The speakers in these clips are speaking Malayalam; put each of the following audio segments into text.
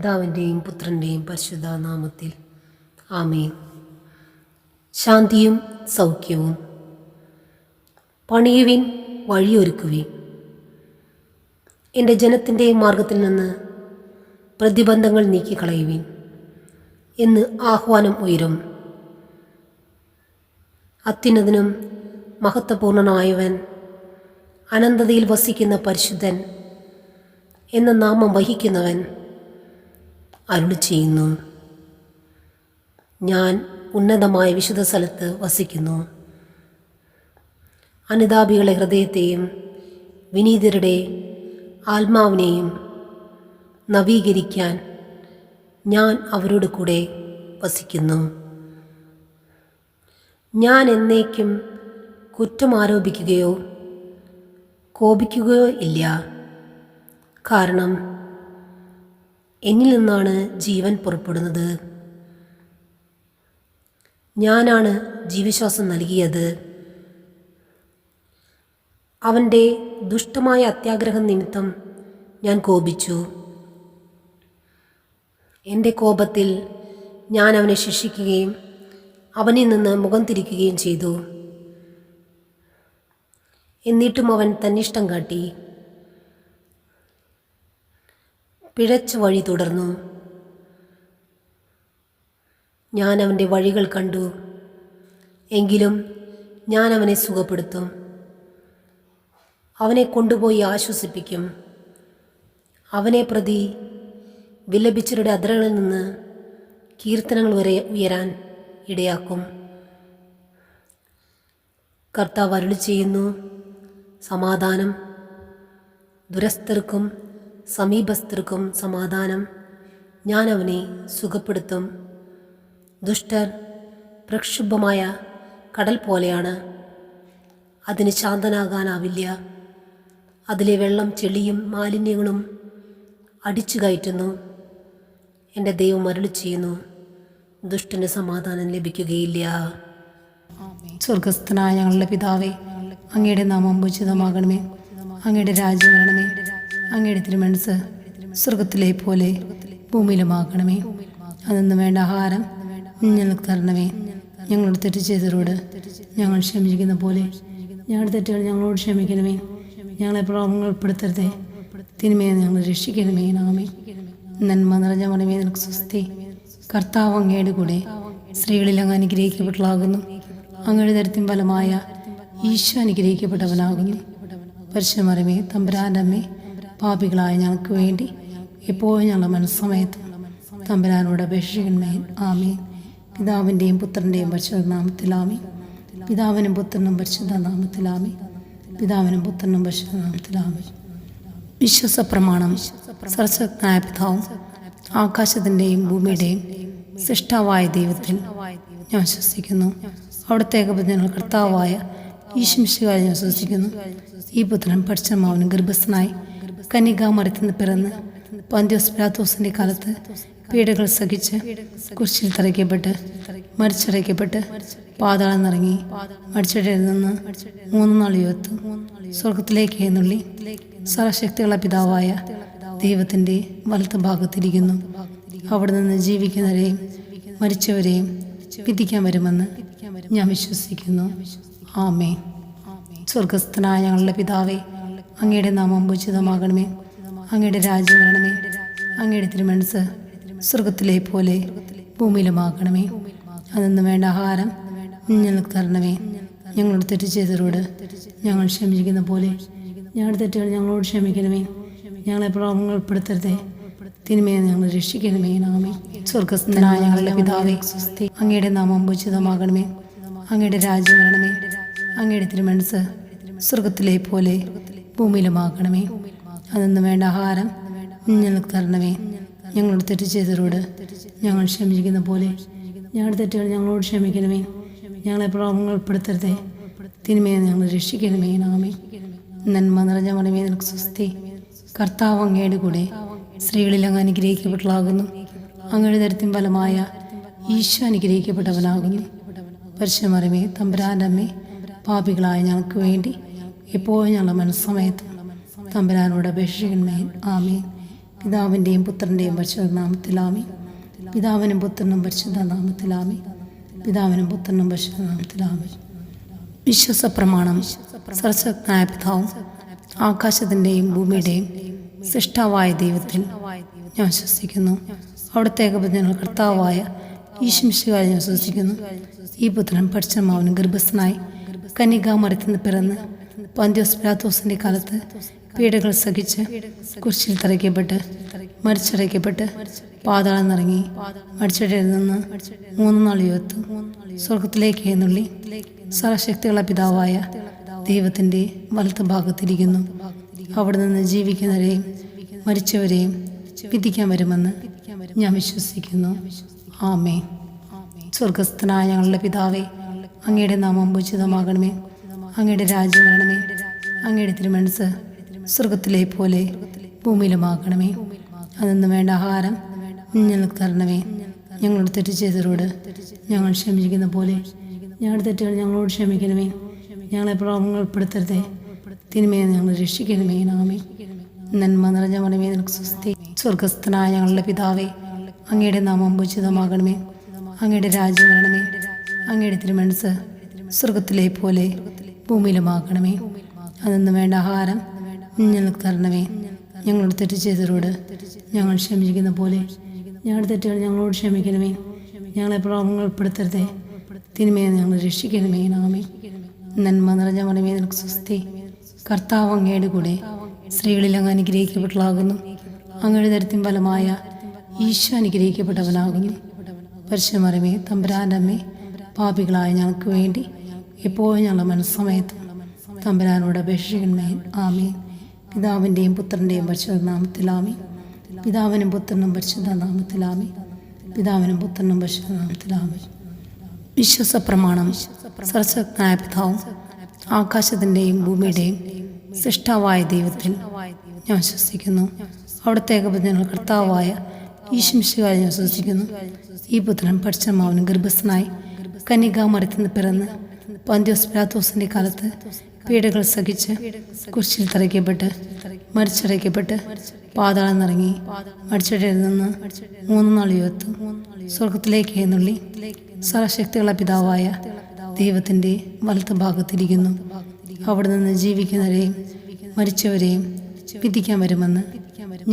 പിതാവിൻ്റെയും പുത്രൻ്റെയും പരിശുദ്ധ നാമത്തിൽ ആമേൻ. ശാന്തിയും സൗഖ്യവും. പണിയുവിൻ, വഴിയൊരുക്കുവിൻ. എൻ്റെ ജനത്തിൻ്റെ മാർഗത്തിൽ നിന്ന് പ്രതിബന്ധങ്ങൾ നീക്കിക്കളയുവിൻ എന്ന് ആഹ്വാനം ഉയരും. അത്യുന്നതനും മഹത്വപൂർണനായവൻ, അനന്തതയിൽ വസിക്കുന്ന പരിശുദ്ധൻ എന്ന നാമം വഹിക്കുന്നവൻ അരുളി ചെയ്യുന്നു: ഞാൻ ഉന്നതമായ വിശുദ്ധ സ്ഥലത്ത് വസിക്കുന്നു. അനുതാപികളുടെ ഹൃദയത്തെയും വിനീതരുടെ ആത്മാവിനെയും നവീകരിക്കാൻ ഞാൻ അവരോട് കൂടെ വസിക്കുന്നു. ഞാൻ എന്നേക്കും കുറ്റം ആരോപിക്കുകയോ കോപിക്കുകയോ ഇല്ല. കാരണം എന്നിൽ നിന്നാണ് ജീവൻ പുറപ്പെടുന്നത്. ഞാനാണ് ജീവശ്വാസം നൽകിയത്. അവൻ്റെ ദുഷ്ടമായ അത്യാഗ്രഹം നിമിത്തം ഞാൻ കോപിച്ചു. എൻ്റെ കോപത്തിൽ ഞാൻ അവനെ ശിക്ഷിക്കുകയും അവനിൽ നിന്ന് മുഖം തിരിക്കുകയും ചെയ്തു. എന്നിട്ടും അവൻ തന്നിഷ്ടം കാട്ടി പിഴച്ച വഴി തുടർന്നു. ഞാൻ അവൻ്റെ വഴികൾ കണ്ടു. എങ്കിലും ഞാൻ അവനെ സുഖപ്പെടുത്തും. അവനെ കൊണ്ടുപോയി ആശ്വസിപ്പിക്കും. അവനെ പ്രതി വിലപിച്ചവരുടെ അധരങ്ങളിൽ നിന്ന് കീർത്തനങ്ങൾ വരെ ഉയരാൻ ഇടയാക്കും. കർത്താവ് അരുളി ചെയ്യുന്നു: സമാധാനം. ദുരസ്ഥർക്കും സമീപസ്ഥർക്കും സമാധാനം. ഞാൻ അവനെ സുഖപ്പെടുത്തും. ദുഷ്ടർ പ്രക്ഷുബ്ധമായ കടൽ പോലെയാണ്. അതിന് ശാന്തനാകാനാവില്ല. അതിലെ വെള്ളം ചെളിയും മാലിന്യങ്ങളും അടിച്ചു കയറ്റുന്നു. എൻ്റെ ദൈവം അരുളി ചെയ്യുന്നു: ദുഷ്ടന് സമാധാനം ലഭിക്കുകയില്ല. സ്വർഗസ്ഥനായ ഞങ്ങളുടെ പിതാവേ, അങ്ങയുടെ നാമം പൂജിതമാകണമേ. അങ്ങയുടെ രാജ്യം വരണമേ. അങ്ങയുടെ തിരുമനസ്സ് സ്വർഗത്തിലെ പോലെ ഭൂമിയിലുമാകണമേ. അതൊന്നും വേണ്ട ആഹാരം ഞങ്ങൾക്ക് തരണമേ. ഞങ്ങളുടെ തെറ്റ് ചെയ്തവരോട് ഞങ്ങൾ ക്ഷമിക്കുന്ന പോലെ ഞങ്ങളുടെ തെറ്റുകൾ ഞങ്ങളോട് ക്ഷമിക്കണമേ. ഞങ്ങളെ പ്രലോഭനങ്ങളിൽ ഉൾപ്പെടുത്തരുതേ, തിന്മയെ ഞങ്ങൾ രക്ഷിക്കണമേ. ആമേൻ. നന്മ നിറഞ്ഞ മറിയമേ, നിനക്ക് സ്വസ്തി. കർത്താവ് അങ്ങയുടെ കൂടെ സ്ത്രീകളിൽ അങ്ങ് അനുഗ്രഹിക്കപ്പെട്ടവളാകുന്നു. അങ്ങയുടെ ദരിദ്രം ഫലമായ ഈശോ അനുഗ്രഹിക്കപ്പെട്ടവനാകുന്നു. പരിശുദ്ധ മറിയമേ, തമ്പുരാൻ്റെ അമ്മേ, പാപികളായ ഞങ്ങൾക്ക് വേണ്ടി എപ്പോഴും ഞങ്ങളുടെ മനസ്സമയത്ത് തമ്പുരാനോട് അപേക്ഷിക്കണമേ. ആമേൻ. പിതാവിൻ്റെയും പുത്രൻ്റെയും പരിശുദ്ധ നാമത്തിൽ ആമേൻ. പിതാവിനും പുത്രനും പരിശുദ്ധ നാമത്തിൽ ആമേൻ. പിതാവിനും പുത്രനും പരിശുദ്ധ നാമത്തിൽ ആമേൻ. വിശ്വാസ പ്രമാണം. സർവശക്തനായ പിതാവും ആകാശത്തിൻ്റെയും ഭൂമിയുടെയും സൃഷ്ടാവായ ദൈവത്തിൽ ഞാൻ വിശ്വസിക്കുന്നു. അവിടുത്തെ ഏകപുത്രൻ കർത്താവായ ഈശോ മിശിഹായിൽ ഞാൻ വിശ്വസിക്കുന്നു. ഈ പുത്രൻ പരിശുദ്ധാത്മാവിന് ഗർഭസ്ഥനായി കന്യകാമറിയത്തിൽ പിറന്ന് പന്തിയോസ് പിലാത്തോസിൻ്റെ കാലത്ത് പീഡകൾ സഹിച്ച് കുരിശിൽ തറയ്ക്കപ്പെട്ട് മരിച്ചടയ്ക്കപ്പെട്ട് പാതാളം നിറങ്ങി മരിച്ചടയിൽ നിന്ന് 3 നാൾ ഉയർത്തു സ്വർഗത്തിലേക്ക് എഴുന്നള്ളി സർവശക്തിയുള്ള പിതാവായ ദൈവത്തിൻ്റെ വലത്ത് ഭാഗത്തിരിക്കുന്നു. അവിടെ നിന്ന് ജീവിക്കുന്നവരെയും മരിച്ചവരെയും വിധിക്കാൻ വരുമെന്ന് ഞാൻ വിശ്വസിക്കുന്നു. ആമേൻ. സ്വർഗസ്ഥനായ ഞങ്ങളുടെ പിതാവേ, അങ്ങയുടെ നാമം പൂജിതമാകണമേ. അങ്ങയുടെ രാജ്യം വരണമേ. അങ്ങയുടെ തിരുമനസ്സ് സ്വർഗത്തിലെ പോലെ ഭൂമിയിലുമാകണമേ. അതൊന്നും വേണ്ട ആഹാരം ഞങ്ങൾക്ക് തരണമേ. ഞങ്ങളുടെ തെറ്റ് ചെയ്തവരോട് ഞങ്ങൾ ക്ഷമിക്കുന്ന പോലെ ഞങ്ങളുടെ തെറ്റുകൾ ഞങ്ങളോട് ക്ഷമിക്കണമേ. ഞങ്ങളെ പ്രലോഭനങ്ങളിൽ ഉൾപ്പെടുത്തരുതേ, തിന്മയെ ഞങ്ങൾ രക്ഷിക്കണമേ. ആമേൻ. സ്വർഗസ്ഥനായ ഞങ്ങളുടെ പിതാവേ, സ്വസ്തി. അങ്ങയുടെ നാമം പൂജിതമാകണമേ. അങ്ങയുടെ രാജ്യം വരണമേ. അങ്ങയുടെ തിരുമനസ്സ് സ്വർഗത്തിലെ പോലെ ഭൂമിയിലുമാകണമേ. അതൊന്നും വേണ്ട ആഹാരം ഞങ്ങൾക്ക് തരണമേ. ഞങ്ങളുടെ തെറ്റ് ചെയ്തവരോട് ഞങ്ങൾ ക്ഷമിക്കുന്ന പോലെ ഞങ്ങളുടെ തെറ്റുകൾ ഞങ്ങളോട് ക്ഷമിക്കണമേ. ഞങ്ങളെ പ്രലോഭനങ്ങളിൽ ഉൾപ്പെടുത്തരുതേ, തിന്മയെ ഞങ്ങൾ രക്ഷിക്കണമേ. ആമേൻ. നന്മ നിറഞ്ഞ മറിയമേ, നിനക്ക് സ്വസ്തി. കർത്താവ് അങ്ങയുടെ കൂടെ സ്ത്രീകളിൽ അങ്ങ് അനുഗ്രഹിക്കപ്പെട്ടവളാകുന്നു. അങ്ങയുടെ ദരിദ്രം ഫലമായ ഈശോ അനുഗ്രഹിക്കപ്പെട്ടവനാകുന്നു. പരിശുദ്ധ മറിയമേ, തമ്പുരാൻ്റെ അമ്മേ, പാപികളായ ഞങ്ങൾക്ക് വേണ്ടി എപ്പോഴും ഞങ്ങളുടെ മനസ്സമയത്ത് തമ്പുരാനോട് അപേക്ഷിക്കണമേ. ആമേൻ. പിതാവിൻ്റെയും പുത്രൻ്റെയും പരിശുദ്ധ നാമത്തിലാമി. പിതാവിനും പുത്രനും പരിശുദ്ധ നാമത്തിലാമി. പിതാവിനും പുത്രനും പരിശുദ്ധ നാമത്തിലാമി. വിശ്വാസ പ്രമാണം. സർവശക്തനായ പിതാവും ആകാശത്തിൻ്റെയും ഭൂമിയുടെയും സൃഷ്ടാവായ ദൈവത്തിൽ ഞാൻ വിശ്വസിക്കുന്നു. അവിടുത്തെ ഏകപുത്രൻ കർത്താവായ ഈശോമിശിഹായിൽ ഞാൻ വിശ്വസിക്കുന്നു. ഈ പുത്രൻ പരിശുദ്ധാത്മാവിന് ഗർഭസ്ഥനായി കന്യകാമറിയത്തിൽ പിറന്ന് പന്തിയോസ് പിലാത്തോസിന്റെ കാലത്ത് പീഡകൾ സഹിച്ച് കുരിശിൽ തറയ്ക്കപ്പെട്ട് മരിച്ചടയ്ക്കപ്പെട്ട് പാതാളം നിറങ്ങി മരിച്ചടയിൽ നിന്ന് 3 നാൾ ഉയർത്തു സ്വർഗത്തിലേക്ക് എഴുന്നള്ളി സർവശക്തിയുള്ള പിതാവായ ദൈവത്തിൻ്റെ വലത്ത് ഭാഗത്തിരിക്കുന്നു. അവിടെ നിന്ന് ജീവിക്കുന്നവരെയും മരിച്ചവരെയും വിധിക്കാൻ വരുമെന്ന് ഞാൻ വിശ്വസിക്കുന്നു. ആമേൻ. സ്വർഗസ്ഥനായ ഞങ്ങളുടെ പിതാവേ, അങ്ങയുടെ നാമം പൂജിതമാകണമേ. അങ്ങയുടെ രാജ്യം വരണമേ. അങ്ങയുടെ തിരുമനസ്സ് സ്വർഗത്തിലെ പോലെ ഭൂമിയിലുമാകണമേ. അതൊന്നും വേണ്ട ആഹാരം ഞങ്ങൾക്ക് തരണമേ. ഞങ്ങളുടെ തെറ്റ് ചെയ്തവരോട് ഞങ്ങൾ ക്ഷമിക്കുന്ന പോലെ ഞങ്ങളുടെ തെറ്റുകൾ ഞങ്ങളോട് ക്ഷമിക്കണമേ. ഞങ്ങളെ പ്രലോഭനങ്ങളിൽ ഉൾപ്പെടുത്തരുതേ, തിന്മയെ ഞങ്ങൾ രക്ഷിക്കണമേ. ആമേൻ. നന്മ നിറഞ്ഞ മറിയമേ, നിനക്ക് സ്വസ്തി. സ്വർഗസ്ഥനായ ഞങ്ങളുടെ പിതാവേ, അങ്ങയുടെ നാമം പൂജിതമാകണമേ. അങ്ങയുടെ രാജ്യം വരണമേ. അങ്ങയുടെ തിരുമനസ്സ് സ്വർഗത്തിലെ പോലെ ഭൂമിയിലുമാകണമേ. അതൊന്നും വേണ്ട ആഹാരം ഞങ്ങൾക്ക് തരണമേ. ഞങ്ങളുടെ തെറ്റ് ചെയ്തവരോട് ഞങ്ങൾ ക്ഷമിക്കുന്ന പോലെ ഞങ്ങളുടെ തെറ്റുകൾ ഞങ്ങളോട് ക്ഷമിക്കണമേ. ഞങ്ങളെ പ്രലോഭനങ്ങളിൽ ഉൾപ്പെടുത്തരുതേ, തിന്മയെ ഞങ്ങൾ രക്ഷിക്കണമേ. ആമേൻ. നന്മ നിറഞ്ഞ മറിയമേ, നിനക്ക് സ്വസ്തി. കർത്താവ് അങ്ങയുടെ കൂടെ സ്ത്രീകളിൽ അങ്ങ് അനുഗ്രഹിക്കപ്പെട്ടവളാകുന്നു. അങ്ങയുടെ ദരിദ്രം ഫലമായ ഈശോ അനുഗ്രഹിക്കപ്പെട്ടവനാകുന്നു. പരിശുദ്ധ മറിയമേ, തമ്പുരാൻ്റെ അമ്മേ, പാപികളായ ഞങ്ങൾക്ക് വേണ്ടി എപ്പോഴും ഞങ്ങളുടെ മനസ്സമയത്തും തമ്പുരാനോട് അപേക്ഷിക്കണമേ. ആമേൻ. പിതാവിൻ്റെയും പുത്രൻ്റെയും പരിശുദ്ധ നാമത്തിലാമി. പിതാവിനും പുത്രനും പരിശുദ്ധ നാമത്തിലാമി. പിതാവിനും പുത്രനും പരിശുദ്ധ നാമത്തിലാമി. വിശ്വാസ പ്രമാണം. സർവശക്തനായ പിതാവും ആകാശത്തിൻ്റെയും ഭൂമിയുടെയും സൃഷ്ടാവായ ദൈവത്തിൽ ഞാൻ വിശ്വസിക്കുന്നു. അവിടുത്തെ ഏകപുത്രൻ കർത്താവായ ഈശോമിശിഹായിൽ ഞാൻ വിശ്വസിക്കുന്നു. ഈ പുത്രൻ പരിശുദ്ധാത്മാവിന് ഗർഭസ്ഥനായി കന്യകാമറിയത്തിൽ പിറന്ന് പന്തിയോസ് പിലാത്തോസിന്റെ കാലത്ത് പീഡകൾ സഹിച്ച് കുരിശിൽ തറയ്ക്കപ്പെട്ട് മരിച്ചടയ്ക്കപ്പെട്ട് പാതാളം നിറങ്ങി മരിച്ചടയിൽ നിന്ന് 3 നാൾ ഉയർത്തു സ്വർഗത്തിലേക്ക് എഴുന്നള്ളി സർവശക്തിയുള്ള പിതാവായ ദൈവത്തിൻ്റെ വലത്ത് ഭാഗത്തിരിക്കുന്നു. അവിടെ നിന്ന് ജീവിക്കുന്നവരെയും മരിച്ചവരെയും വിധിക്കാൻ വരുമെന്ന്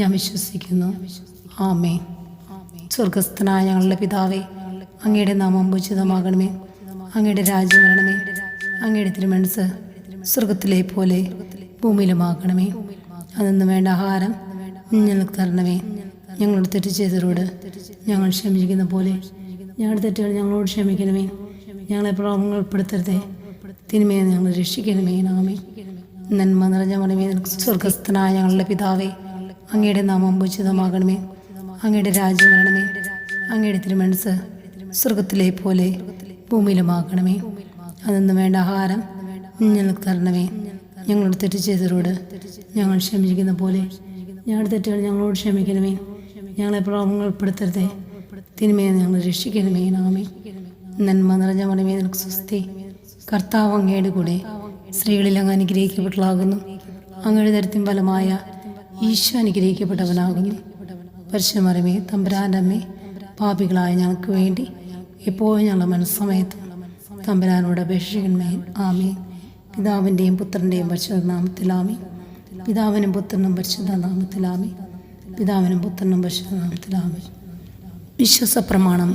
ഞാൻ വിശ്വസിക്കുന്നു. ആമേൻ. സ്വർഗസ്ഥനായ ഞങ്ങളുടെ പിതാവേ, അങ്ങയുടെ നാമം പൂജിതമാകണമേ. അങ്ങയുടെ രാജ്യം വരണമേ. അങ്ങയുടെ തിരുമനസ്സ് സ്വർഗത്തിലെ പോലെ ഭൂമിയിലുമാകണമേ. അതൊന്നും വേണ്ട ആഹാരം ഞങ്ങൾക്ക് തരണമേ. ഞങ്ങളുടെ തെറ്റ് ചെയ്തവരോട് ഞങ്ങൾ ക്ഷമിക്കുന്ന പോലെ ഞങ്ങളുടെ തെറ്റുകൾ ഞങ്ങളോട് ക്ഷമിക്കണമേ. ഞങ്ങളെ പ്രലോഭനങ്ങളിൽ ഉൾപ്പെടുത്തരുതേ, തിന്മയെ ഞങ്ങൾ രക്ഷിക്കണമേ. ആമേൻ. നന്മ നിറഞ്ഞ മറിയമേ, നിനക്ക് സ്വർഗസ്ഥനായ ഞങ്ങളുടെ പിതാവേ, അങ്ങയുടെ നാമം പൂജിതമാകണമേ. അങ്ങയുടെ രാജ്യം വരണമേ. അങ്ങയുടെ തിരുമനസ്സ് സ്വർഗത്തിലെ പോലെ ഭൂമിയിലുമാകണമേ. അതൊന്നും വേണ്ട ആഹാരം ഞങ്ങൾക്ക് തരണമേ. ഞങ്ങളുടെ തെറ്റ് ചെയ്തവരോട് ഞങ്ങൾ ക്ഷമിക്കുന്ന പോലെ ഞങ്ങളുടെ തെറ്റുകൾ ഞങ്ങളോട് ക്ഷമിക്കണമേ. ഞങ്ങളെ പ്രലോഭനങ്ങളിൽ ഉൾപ്പെടുത്തരുതേ, തിന്മയെ ഞങ്ങൾ രക്ഷിക്കണമേ. ആമേൻ. നന്മ നിറഞ്ഞ മറിയമേ, നിനക്ക് സ്വസ്തി. കർത്താവ് അങ്ങയുടെ കൂടെ സ്ത്രീകളിൽ അങ്ങ് അനുഗ്രഹിക്കപ്പെട്ടവളാകുന്നു. അങ്ങയുടെ ദരിദ്രം ഫലമായ ഈശോ അനുഗ്രഹിക്കപ്പെട്ടവനാകുന്നു. പരിശുദ്ധ മറിയമേ, തമ്പുരാൻ്റെ അമ്മേ, പാപികളായ ഞങ്ങൾക്ക് വേണ്ടി എപ്പോഴും ഞങ്ങളുടെ മനസ്സമയത്തും തമ്പുരാനോട് അപേക്ഷിക്കണമേ. ആമേൻ. പിതാവിൻ്റെയും പുത്രൻ്റെയും പരിശുദ്ധ നാമത്തിലാമി. പിതാവിനും പുത്രനും പരിശുദ്ധ നാമത്തിലാമി. പിതാവിനും പുത്രനും പരിശുദ്ധ നാമത്തിലാമി. വിശ്വാസ പ്രമാണം.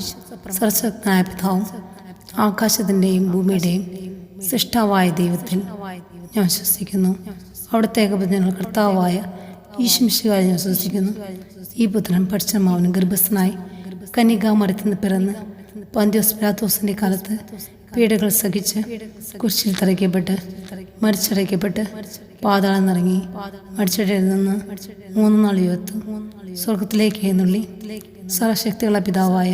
സർവശക്തനായ പിതാവും ആകാശത്തിൻ്റെയും ഭൂമിയുടെയും സൃഷ്ടാവായ ദൈവത്തിൽ ഞാൻ വിശ്വസിക്കുന്നു. അവിടുത്തെ ഏകപുത്രൻ കർത്താവായ ഈശോമിശിഹായിൽ ഞാൻ വിശ്വസിക്കുന്നു. ഈ പുത്രൻ പരിശുദ്ധാത്മാവിന് ഗർഭസ്ഥനായി കന്യകാമറിയത്തിൽ പിറന്ന് പന്തിയോസ് പിലാത്തോസിന്റെ കാലത്ത് പീഡകൾ സഹിച്ച് കുരിശിൽ തറയ്ക്കപ്പെട്ട് മരിച്ചടയ്ക്കപ്പെട്ട് പാതാളം നിറങ്ങി മരിച്ചടയിൽ നിന്ന് 3 നാൾ ഉയർത്തു സ്വർഗത്തിലേക്ക് എഴുന്നള്ളി സർവശക്തിയുള്ള പിതാവായ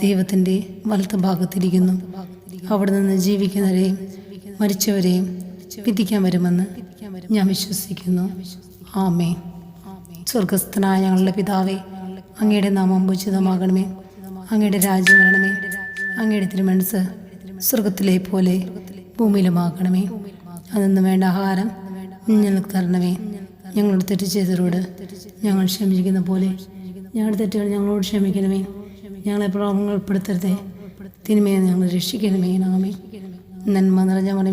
ദൈവത്തിൻ്റെ വലത്ത് ഭാഗത്തിരിക്കുന്നു. അവിടെ നിന്ന് ജീവിക്കുന്നവരെയും മരിച്ചവരെയും വിധിക്കാൻ വരുമെന്ന് ഞാൻ വിശ്വസിക്കുന്നു. ആമേൻ. സ്വർഗസ്ഥനായ ഞങ്ങളുടെ പിതാവേ, അങ്ങയുടെ നാമം പൂജിതമാകണമേ. അങ്ങയുടെ രാജ്യം വരണമേ. അങ്ങയുടെ തിരുമനസ്സ് സ്വർഗത്തിലെ പോലെ ഭൂമിയിലുമാകണമേ. അതൊന്നും വേണ്ട ആഹാരം ഞങ്ങൾക്ക് തരണമേ. ഞങ്ങളോട് തെറ്റ് ചെയ്തവരോട് ഞങ്ങൾ ക്ഷമിക്കുന്ന പോലെ ഞങ്ങളുടെ തെറ്റുകൾ ഞങ്ങളോട് ക്ഷമിക്കണമേ. ഞങ്ങളെ പ്രലോഭനങ്ങളിൽ ഉൾപ്പെടുത്തരുതേ, തിന്മയെ ഞങ്ങൾ രക്ഷിക്കണമേ. ആമേൻ. നന്മ നിറഞ്ഞ മറിയമേ,